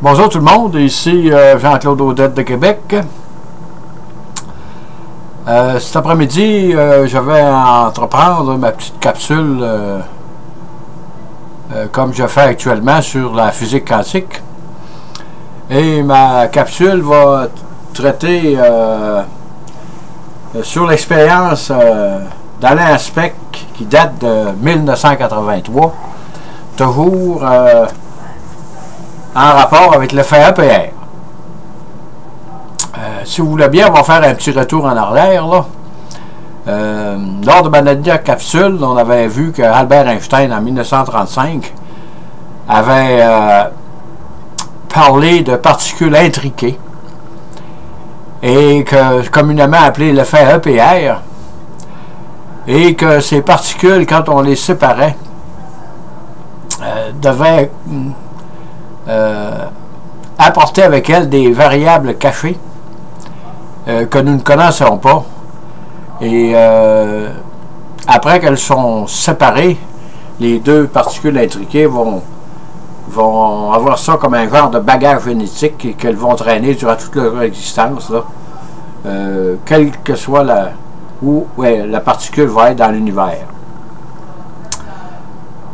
Bonjour tout le monde, ici Jean-Claude Audette de Québec. Cet après-midi, je vais entreprendre ma petite capsule comme je fais actuellement sur la physique quantique. Et ma capsule va traiter sur l'expérience d'Alain Aspect qui date de 1983, toujours en rapport avec l'effet EPR. Si vous voulez bien, on va faire un petit retour en arrière. Là. Lors de ma dernière capsule, on avait vu que Albert Einstein, en 1935, avait parlé de particules intriquées et que communément appelé l'effet EPR, et que ces particules, quand on les séparait, devaient apporter avec elles des variables cachées que nous ne connaissons pas. Et après qu'elles sont séparées, les deux particules intriquées vont avoir ça comme un genre de bagage génétique et qu'elles vont traîner durant toute leur existence, là, quelle que soit où la particule va être dans l'univers.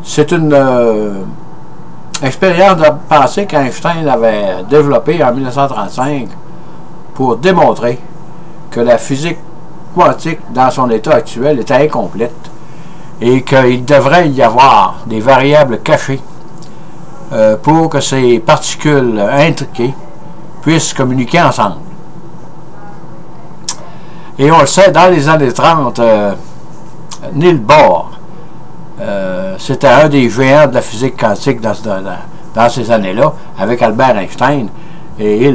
C'est une expérience de pensée qu'Einstein avait développée en 1935 pour démontrer que la physique quantique dans son état actuel était incomplète et qu'il devrait y avoir des variables cachées pour que ces particules intriquées puissent communiquer ensemble. Et on le sait, dans les années 30, Niels Bohr, c'était un des géants de la physique quantique dans ces années-là, avec Albert Einstein. Et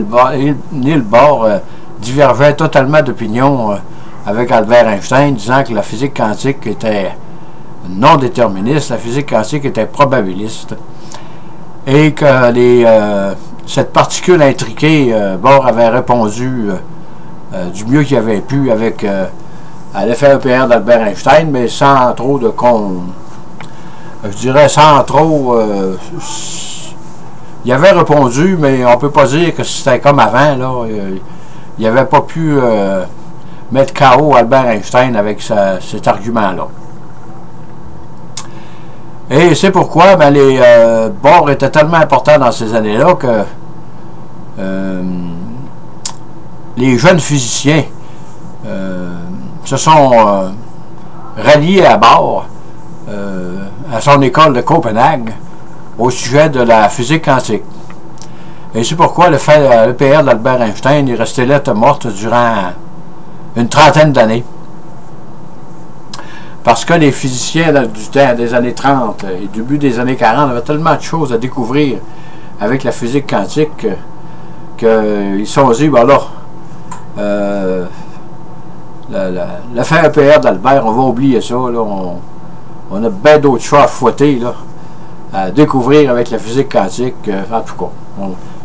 Niels Bohr divergeait totalement d'opinion avec Albert Einstein, disant que la physique quantique était non déterministe, la physique quantique était probabiliste. Et que cette particule intriquée, Bohr avait répondu du mieux qu'il avait pu avec à l'effet EPR d'Albert Einstein, mais sans trop de je dirais sans trop il avait répondu, mais on ne peut pas dire que c'était comme avant, là. Il n'avait pas pu mettre KO Albert Einstein avec cet argument-là. Et c'est pourquoi les Bohr étaient tellement importants dans ces années-là que les jeunes physiciens se sont ralliés à Bohr à son école de Copenhague au sujet de la physique quantique. Et c'est pourquoi l'EPR d'Albert Einstein est resté lettre morte durant une trentaine d'années. Parce que les physiciens du temps des années 30 et début des années 40 avaient tellement de choses à découvrir avec la physique quantique qu'ils se sont dit, ben là, l'affaire EPR d'Albert, on va oublier ça, là, on a bien d'autres choses à fouetter, là, à découvrir avec la physique quantique, en tout cas.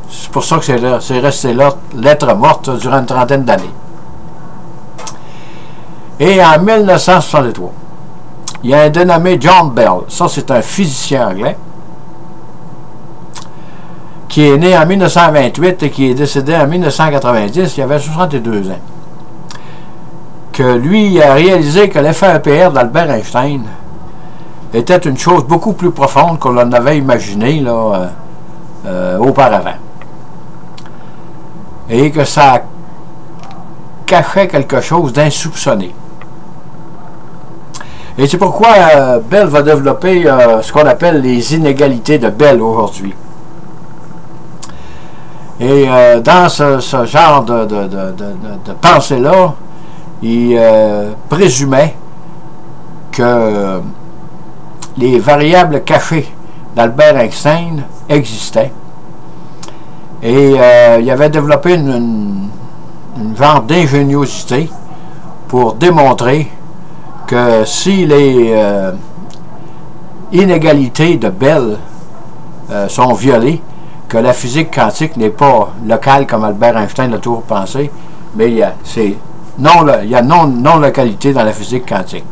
C'est pour ça que c'est resté là, lettre morte, durant une trentaine d'années. Et en 1963, il y a un dénommé John Bell, ça c'est un physicien anglais, qui est né en 1928 et qui est décédé en 1990, il avait 62 ans, que lui a réalisé que l'effet EPR d'Albert Einstein était une chose beaucoup plus profonde qu'on en avait imaginé là, auparavant. Et que ça cachait quelque chose d'insoupçonné. Et c'est pourquoi Bell va développer ce qu'on appelle les inégalités de Bell aujourd'hui. Et dans ce genre de pensée-là, il présumait que les variables cachées d'Albert Einstein existaient. Et il avait développé une genre d'ingéniosité pour démontrer que si les inégalités de Bell sont violées, que la physique quantique n'est pas locale comme Albert Einstein l'a toujours pensé, mais il y a non-localité dans la physique quantique.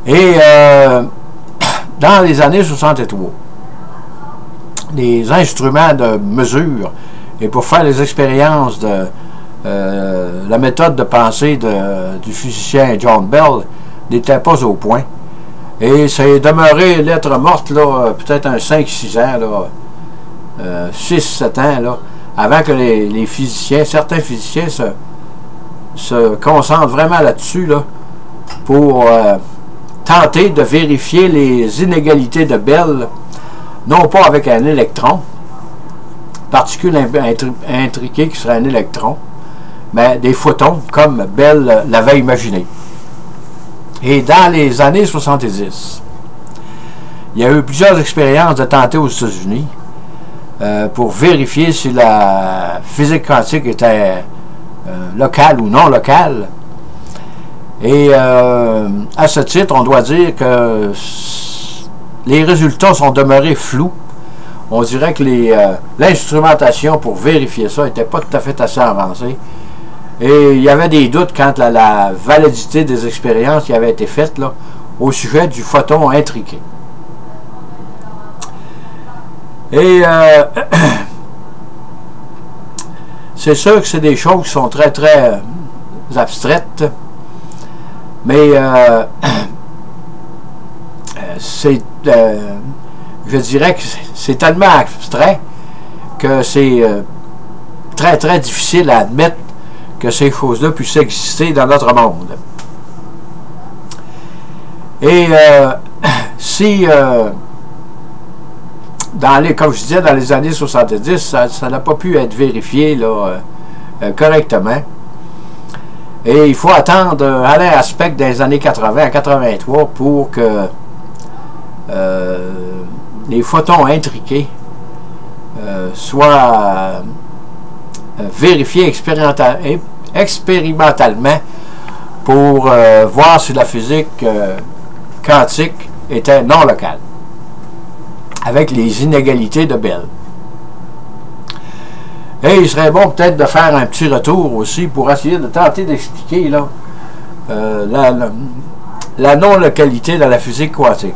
Et dans les années 63, des instruments de mesure et pour faire les expériences de la méthode de pensée du physicien John Bell n'était pas au point. Et ça est demeuré lettre morte, là, peut-être un 5-6 ans, là, 6-7 ans, là, avant que les physiciens, certains physiciens se concentrent vraiment là-dessus, là, pour tenter de vérifier les inégalités de Bell, non pas avec un électron, particule intriquée qui serait un électron, mais des photons, comme Bell l'avait imaginé. Et dans les années 70, il y a eu plusieurs expériences de tenter aux États-Unis pour vérifier si la physique quantique était locale ou non locale. Et à ce titre, on doit dire que les résultats sont demeurés flous. On dirait que l'instrumentation pour vérifier ça n'était pas tout à fait assez avancée. Et il y avait des doutes quant à la validité des expériences qui avaient été faites là, au sujet du photon intriqué. Et c'est sûr que c'est des choses qui sont très, très abstraites, mais je dirais que c'est tellement abstrait que c'est très, très difficile à admettre que ces choses-là puissent exister dans notre monde. Et si, comme je disais, dans les années 70, ça n'a pas pu être vérifié là, correctement. Et il faut attendre Alain Aspect des années 80 à 83 pour que les photons intriqués soient vérifiés expérimentalement pour voir si la physique quantique était non locale, avec les inégalités de Bell. Et il serait bon peut-être de faire un petit retour aussi pour essayer de tenter d'expliquer là, la non-localité dans la physique quantique.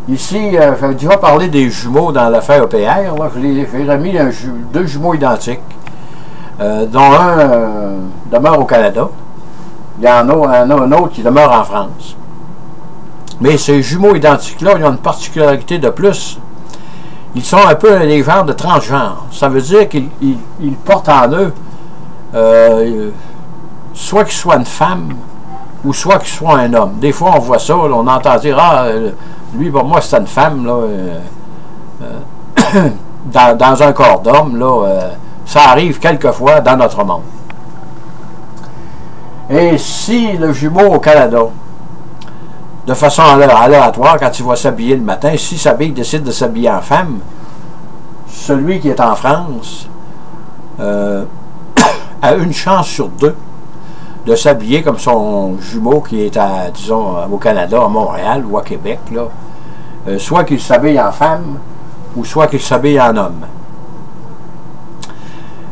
Ici, j'avais déjà parlé des jumeaux dans l'affaire EPR. J'ai remis deux jumeaux identiques, dont un demeure au Canada. Il y en a un autre qui demeure en France. Mais ces jumeaux identiques-là, ils ont une particularité de plus. Ils sont un peu des genres de transgenres. Ça veut dire qu'ils portent en eux soit qu'ils soient une femme ou soit qu'ils soient un homme. Des fois, on voit ça, là, on entend dire « Ah, lui, pour moi, c'est une femme. » là, dans un corps d'homme, là, ça arrive quelquefois dans notre monde. Et si le jumeau au Canada, de façon aléatoire, quand il va s'habiller le matin, si sa bille décide de s'habiller en femme, celui qui est en France a une chance sur deux de s'habiller comme son jumeau qui est, disons, au Canada, à Montréal ou à Québec, là, soit qu'il s'habille en femme ou soit qu'il s'habille en homme.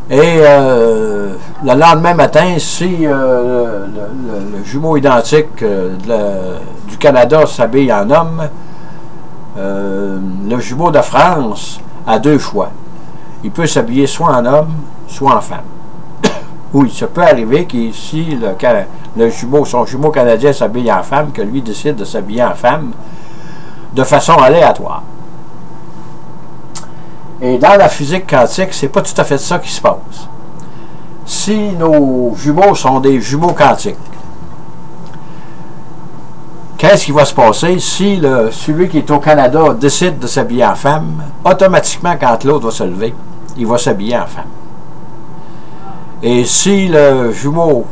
Et le lendemain matin, si le jumeau identique du Canada s'habille en homme, le jumeau de France a deux choix. Il peut s'habiller soit en homme, soit en femme. Oui, ça peut arriver que si son jumeau canadien s'habille en femme, que lui décide de s'habiller en femme de façon aléatoire. Et dans la physique quantique, c'est pas tout à fait ça qui se passe. Si nos jumeaux sont des jumeaux quantiques, qu'est-ce qui va se passer si celui qui est au Canada décide de s'habiller en femme? Automatiquement, quand l'autre va se lever, il va s'habiller en femme. Et si le jumeau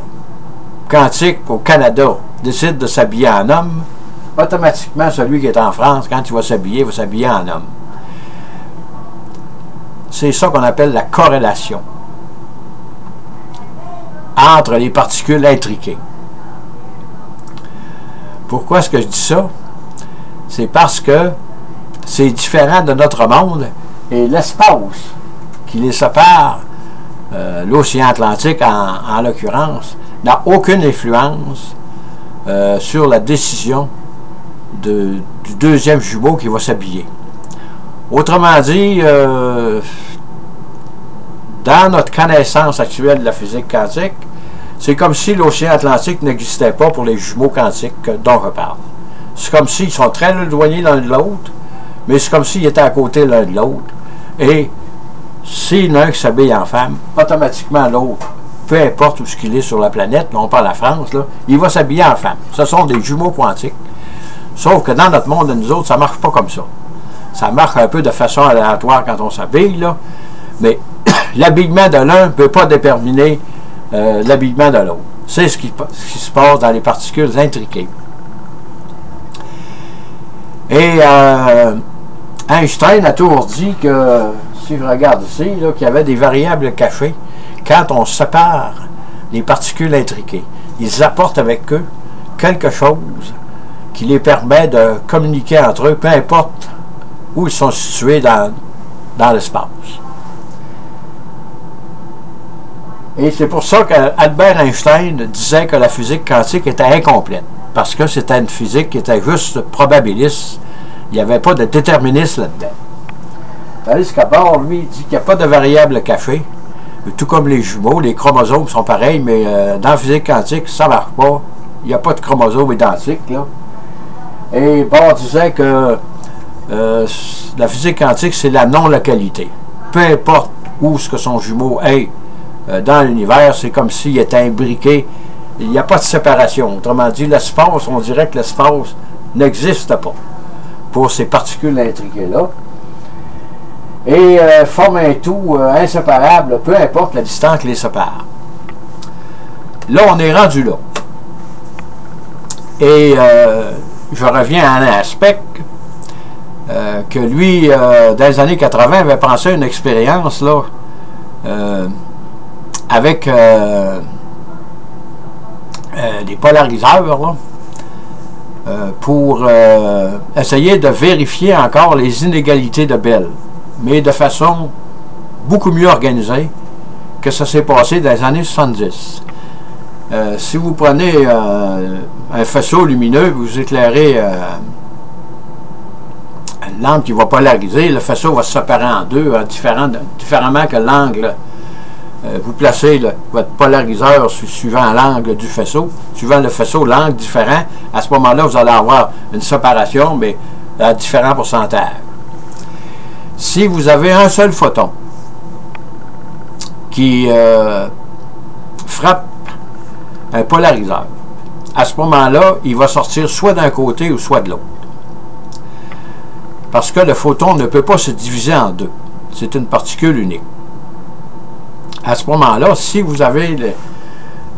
quantique au Canada décide de s'habiller en homme, automatiquement, celui qui est en France, quand il va s'habiller en homme. C'est ça qu'on appelle la corrélation entre les particules intriquées. Pourquoi est-ce que je dis ça? C'est parce que c'est différent de notre monde et l'espace qui les sépare, l'océan Atlantique en l'occurrence, n'a aucune influence sur la décision du deuxième jumeau qui va s'habiller. Autrement dit, dans notre connaissance actuelle de la physique quantique, c'est comme si l'océan Atlantique n'existait pas pour les jumeaux quantiques dont je parle. C'est comme s'ils sont très éloignés l'un de l'autre, mais c'est comme s'ils étaient à côté l'un de l'autre. Et s'il y en a un qui s'habille en femme, automatiquement l'autre, peu importe où ce qu'il est sur la planète, là, on parle à France, là, il va s'habiller en femme. Ce sont des jumeaux quantiques. Sauf que dans notre monde, nous autres, ça ne marche pas comme ça. Ça marche un peu de façon aléatoire quand on s'habille, là, mais l'habillement de l'un ne peut pas déterminer l'habillement de l'autre. C'est ce qui se passe dans les particules intriquées. Et Einstein a toujours dit que, si je regarde ici, qu'il y avait des variables cachées quand on sépare les particules intriquées. Ils apportent avec eux quelque chose qui les permet de communiquer entre eux, peu importe où ils sont situés dans l'espace. Et c'est pour ça qu'Albert Einstein disait que la physique quantique était incomplète, parce que c'était une physique qui était juste probabiliste. Il n'y avait pas de déterminisme là-dedans. Tandis qu'Abord, lui, il dit qu'il n'y a pas de variable cachée. Tout comme les jumeaux, les chromosomes sont pareils, mais dans la physique quantique, ça ne marche pas. Il n'y a pas de chromosomes identiques, là. Et Bohr disait que la physique quantique, c'est la non-localité. Peu importe où ce que son jumeau est dans l'univers, c'est comme s'il était imbriqué. Il n'y a pas de séparation. Autrement dit, l'espace, on dirait que l'espace n'existe pas pour ces particules intriquées-là. Et forme un tout inséparable, peu importe la distance qui les sépare. Là, on est rendu là. Et je reviens à un aspect que lui, dans les années 80, avait pensé à une expérience là, avec des polariseurs là, pour essayer de vérifier encore les inégalités de Bell, mais de façon beaucoup mieux organisée que ça s'est passé dans les années 70. Si vous prenez un faisceau lumineux, vous éclairez une lampe qui va polariser, le faisceau va se séparer en deux, différemment que l'angle. Vous placez votre polariseur suivant l'angle du faisceau, suivant le faisceau, l'angle différent. À ce moment-là, vous allez avoir une séparation, mais à différents pourcentages. Si vous avez un seul photon qui frappe un polariseur, à ce moment-là, il va sortir soit d'un côté ou soit de l'autre. Parce que le photon ne peut pas se diviser en deux. C'est une particule unique. À ce moment-là, si vous avez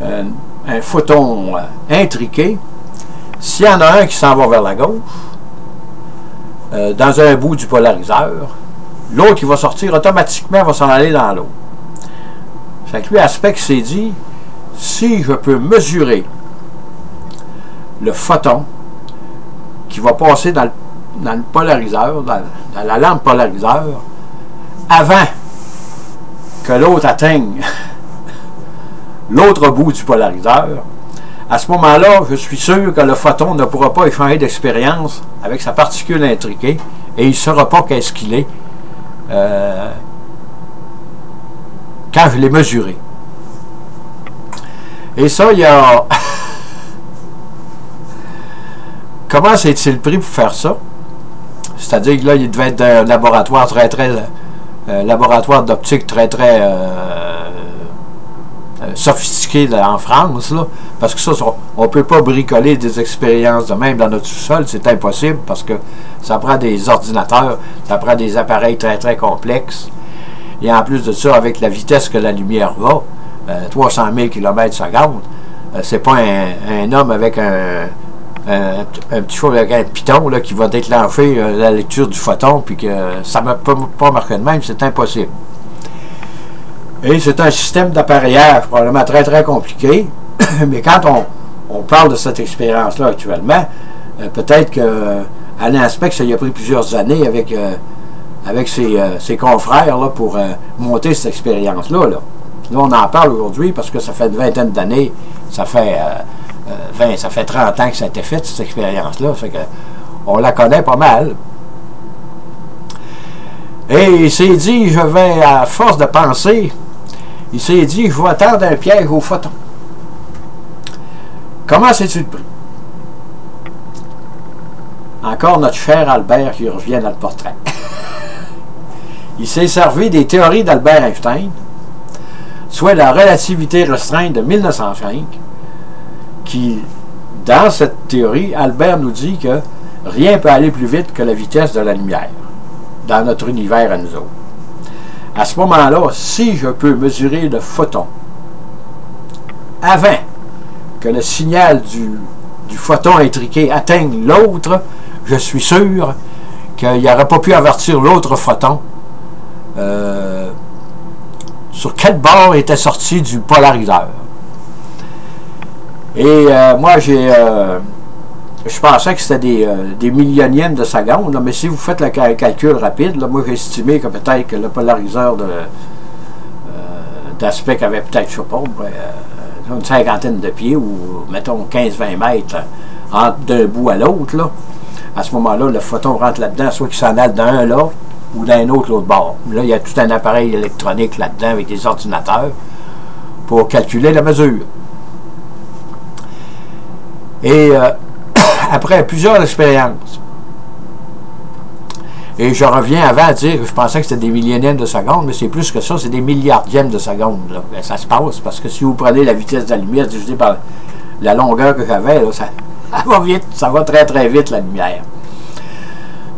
un photon intriqué, s'il y en a un qui s'en va vers la gauche, dans un bout du polariseur, l'autre qui va sortir automatiquement va s'en aller dans l'autre. Fait que lui, Aspect s'est dit, si je peux mesurer le photon qui va passer dans le polariseur, dans la lampe polariseur, avant que l'autre atteigne l'autre bout du polariseur, à ce moment-là, je suis sûr que le photon ne pourra pas échanger d'expérience avec sa particule intriquée et il ne saura pas qu'est-ce qu'il est quand je l'ai mesuré. Et ça, il y a... Comment s'est-il pris pour faire ça? C'est-à-dire que là, il devait être un laboratoire laboratoire d'optique très sophistiqué là, en France, là, parce que ça, on ne peut pas bricoler des expériences de même dans notre sous-sol, c'est impossible, parce que ça prend des ordinateurs, ça prend des appareils très complexes, et en plus de ça, avec la vitesse que la lumière va, 300 000 km/s, c'est pas un homme avec un petit chose avec un piton là, qui va déclencher la lecture du photon, puis que ça ne peut pas marcher de même, c'est impossible. Et c'est un système d'appareillage probablement très compliqué, mais quand on parle de cette expérience-là actuellement, peut-être que Alain Aspect, ça y a pris plusieurs années avec ses confrères là, pour monter cette expérience-là. Là, on en parle aujourd'hui parce que ça fait une vingtaine d'années, ça fait 30 ans que ça a été fait, cette expérience-là. Fait que on la connaît pas mal. Et il s'est dit, je vais, à force de penser, il s'est dit, je vais attendre un piège au photon. Comment s'est-il pris? Encore notre cher Albert qui revient dans le portrait. Il s'est servi des théories d'Albert Einstein, soit la relativité restreinte de 1905, qui, dans cette théorie, Albert nous dit que rien ne peut aller plus vite que la vitesse de la lumière dans notre univers à nous autres. À ce moment-là, si je peux mesurer le photon avant que le signal du photon intriqué atteigne l'autre, je suis sûr qu'il n'aurait pas pu avertir l'autre photon sur quel bord était sorti du polariseur. Et moi, je pensais que c'était des millionièmes de seconde, là, mais si vous faites le calcul rapide, là, moi j'ai estimé que peut-être que le polariseur d'aspect avait peut-être, je sais pas, une cinquantaine de pieds, ou mettons 15-20 mètres entre d'un bout à l'autre. À ce moment-là, le photon rentre là-dedans, soit qu'il s'en aille d'un là, ou d'un autre l'autre bord. Là, il y a tout un appareil électronique là-dedans avec des ordinateurs pour calculer la mesure. Et après plusieurs expériences, et je reviens avant à dire que je pensais que c'était des millionièmes de seconde, mais c'est plus que ça, c'est des milliardièmes de seconde. Là. Ça se passe, parce que si vous prenez la vitesse de la lumière divisée par la longueur que j'avais, ça va vite, ça va très très vite la lumière.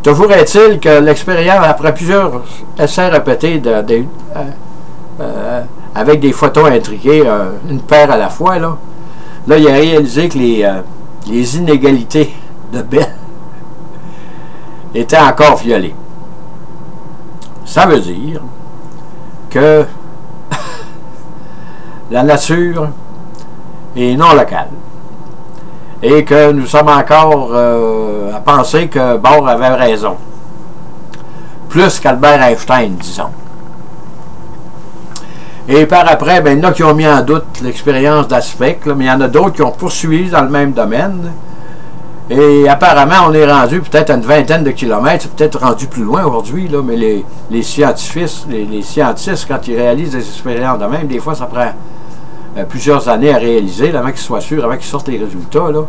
Toujours est-il que l'expérience, après plusieurs essais répétés avec des photos intriquées, une paire à la fois, là il a réalisé que les inégalités de Bell étaient encore violées. Ça veut dire que la nature est non locale et que nous sommes encore à penser que Bohr avait raison, plus qu'Albert Einstein, disons. Et par après, ben, il y en a qui ont mis en doute l'expérience d'Aspect, mais il y en a d'autres qui ont poursuivi dans le même domaine. Et apparemment, on est rendu peut-être à une vingtaine de kilomètres, c'est peut-être rendu plus loin aujourd'hui, mais les scientifiques, les scientistes, quand ils réalisent des expériences de même, des fois, ça prend plusieurs années à réaliser, avant qu'ils soient sûrs, avant qu'ils sortent les résultats. Là.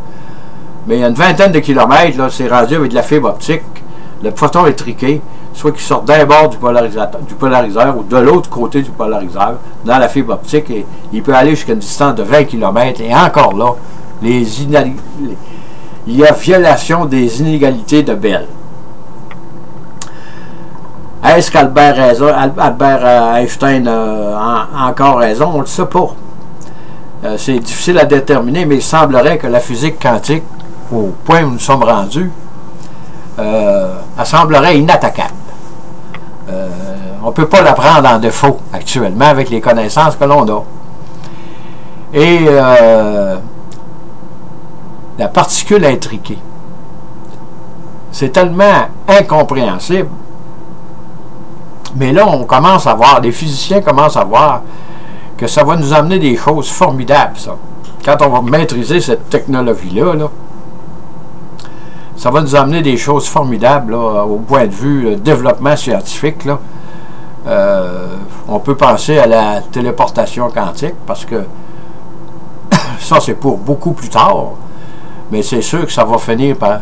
Mais il y a une vingtaine de kilomètres, c'est rendu avec de la fibre optique, le photon étriqué, soit qu'il sorte d'un bord du polariseur ou de l'autre côté du polariseur, dans la fibre optique, et il peut aller jusqu'à une distance de 20 km, et encore là, il y a violation des inégalités de Bell. Est-ce qu'Albert Einstein a encore raison? On ne le sait pas. C'est difficile à déterminer, mais il semblerait que la physique quantique, au point où nous sommes rendus, elle semblerait inattaquable. On ne peut pas la prendre en défaut actuellement avec les connaissances que l'on a. Et la particule intriquée, c'est tellement incompréhensible. Mais là, on commence à voir, les physiciens commencent à voir que ça va nous amener des choses formidables, ça. Quand on va maîtriser cette technologie-là, ça va nous amener des choses formidables là, au point de vue développement scientifique. Là. On peut penser à la téléportation quantique, parce que ça, c'est pour beaucoup plus tard. Mais c'est sûr que ça va finir par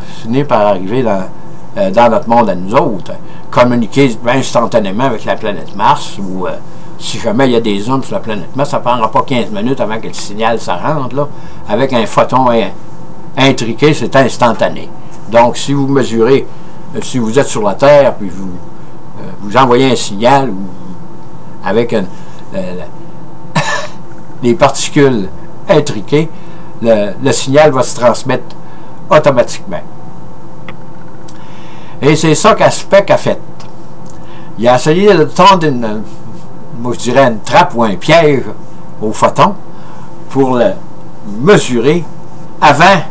arriver dans notre monde à nous autres. Communiquer instantanément avec la planète Mars, ou si jamais il y a des hommes sur la planète Mars, ça ne prendra pas 15 minutes avant que le signal se rende. Là. Avec un photon intriqué, c'est instantané. Donc, si vous mesurez, si vous êtes sur la Terre, puis vous envoyez un signal avec les particules intriquées, le signal va se transmettre automatiquement. Et c'est ça qu'Aspect a fait. Il a essayé de tendre moi je dirais une trappe ou un piège au photon pour le mesurer avant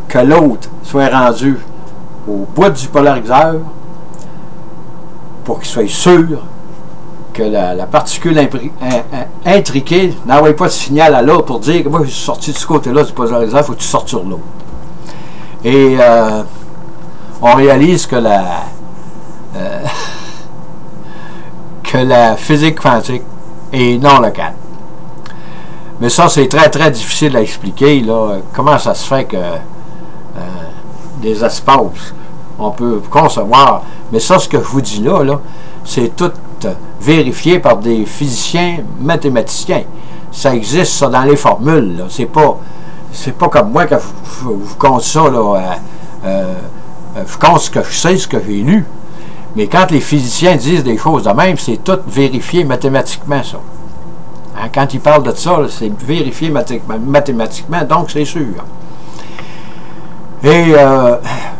que l'autre soit rendu au bout du polariseur, pour qu'il soit sûr que la particule intriquée n'envoie pas de signal à l'autre pour dire que moi je suis sorti de ce côté-là du polariseur, il faut que tu sortes sur l'autre. Et on réalise que que la physique quantique est non locale. Mais ça, c'est très, très difficile à expliquer, là. Comment ça se fait que des espaces, on peut concevoir. Mais ça, ce que je vous dis là, c'est tout vérifié par des physiciens mathématiciens. Ça existe, ça, dans les formules, là. C'est pas comme moi que je vous compte ça, là. Je compte ce que je sais, ce que j'ai lu. Mais quand les physiciens disent des choses de même, c'est tout vérifié mathématiquement, ça. Hein, quand ils parlent de ça, c'est vérifié mathématiquement, donc c'est sûr. Et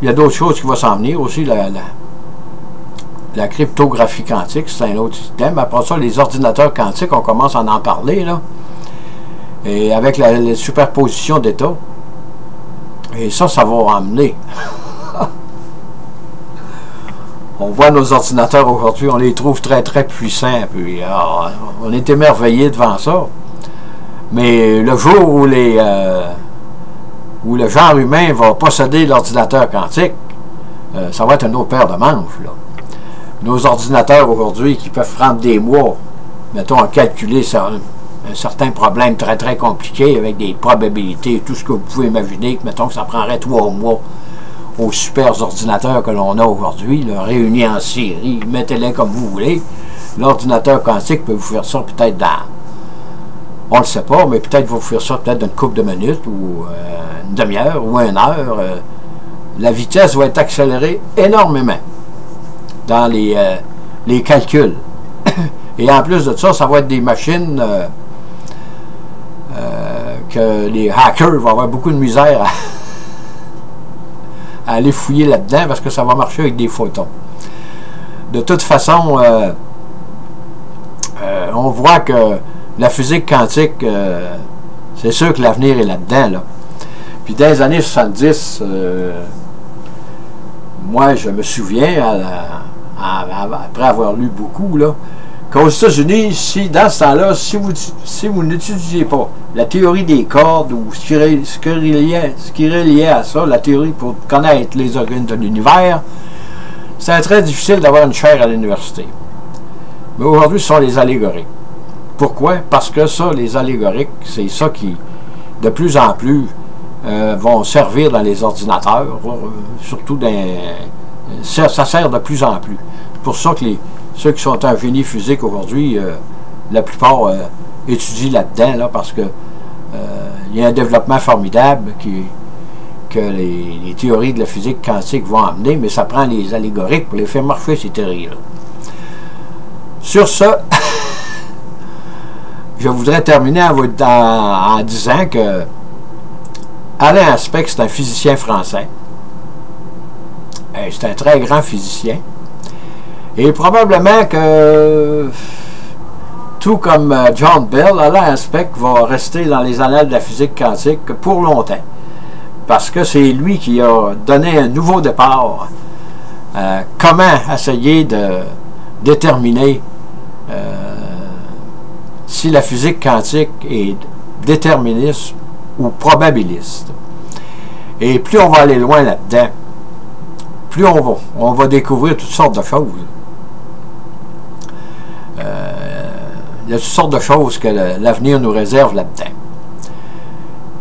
il y a d'autres choses qui vont s'en venir aussi. La cryptographie quantique, c'est un autre système. Après ça, les ordinateurs quantiques, on commence à en parler, là. Et avec la superposition d'états. Et ça va emmener. On voit nos ordinateurs aujourd'hui, on les trouve très, très puissants. Puis, on est émerveillés devant ça. Mais le jour où le genre humain va posséder l'ordinateur quantique, ça va être une autre paire de manches, là. Nos ordinateurs aujourd'hui qui peuvent prendre des mois, mettons, à calculer un certain problème très, très compliqué avec des probabilités, tout ce que vous pouvez imaginer, mettons que ça prendrait 3 mois aux super ordinateurs que l'on a aujourd'hui, réunis en série, mettez-les comme vous voulez. L'ordinateur quantique peut vous faire ça peut-être dans, on ne le sait pas, mais peut-être vous faire ça peut-être dans une couple de minutes, ou une demi-heure, ou 1 heure. La vitesse va être accélérée énormément dans les calculs. Et en plus de ça, ça va être des machines que les hackers vont avoir beaucoup de misère à aller fouiller là-dedans, parce que ça va marcher avec des photons. De toute façon, on voit que la physique quantique, c'est sûr que l'avenir est là-dedans, là. Puis dans les années 70, moi je me souviens, après avoir lu beaucoup, là, qu'aux États-Unis, dans ce temps-là, si vous n'étudiez pas la théorie des cordes ou ce qui est relié à ça, la théorie pour connaître les organes de l'univers, c'est très difficile d'avoir une chaire à l'université. Mais aujourd'hui, ce sont les allégoriques. Pourquoi? Parce que ça, les allégoriques, c'est ça qui, de plus en plus, vont servir dans les ordinateurs, surtout ça sert de plus en plus. C'est pour ça que ceux qui sont en génie physique aujourd'hui, la plupart étudient là-dedans, là, parce que il y a un développement formidable que les théories de la physique quantique vont amener, mais ça prend les allégoriques pour les faire marcher, ces théories-là. Sur ce, je voudrais terminer en disant que Alain Aspect, c'est un physicien français. C'est un très grand physicien. Et probablement que, tout comme John Bell, Alain Aspect va rester dans les annales de la physique quantique pour longtemps. Parce que c'est lui qui a donné un nouveau départ. Comment essayer de déterminer si la physique quantique est déterministe ou probabiliste. Et plus on va aller loin là-dedans, plus on va découvrir toutes sortes de choses. Il y a toutes sortes de choses que l'avenir nous réserve là-dedans.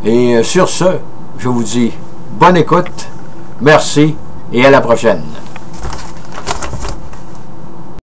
Et sur ce, je vous dis bonne écoute, merci et à la prochaine.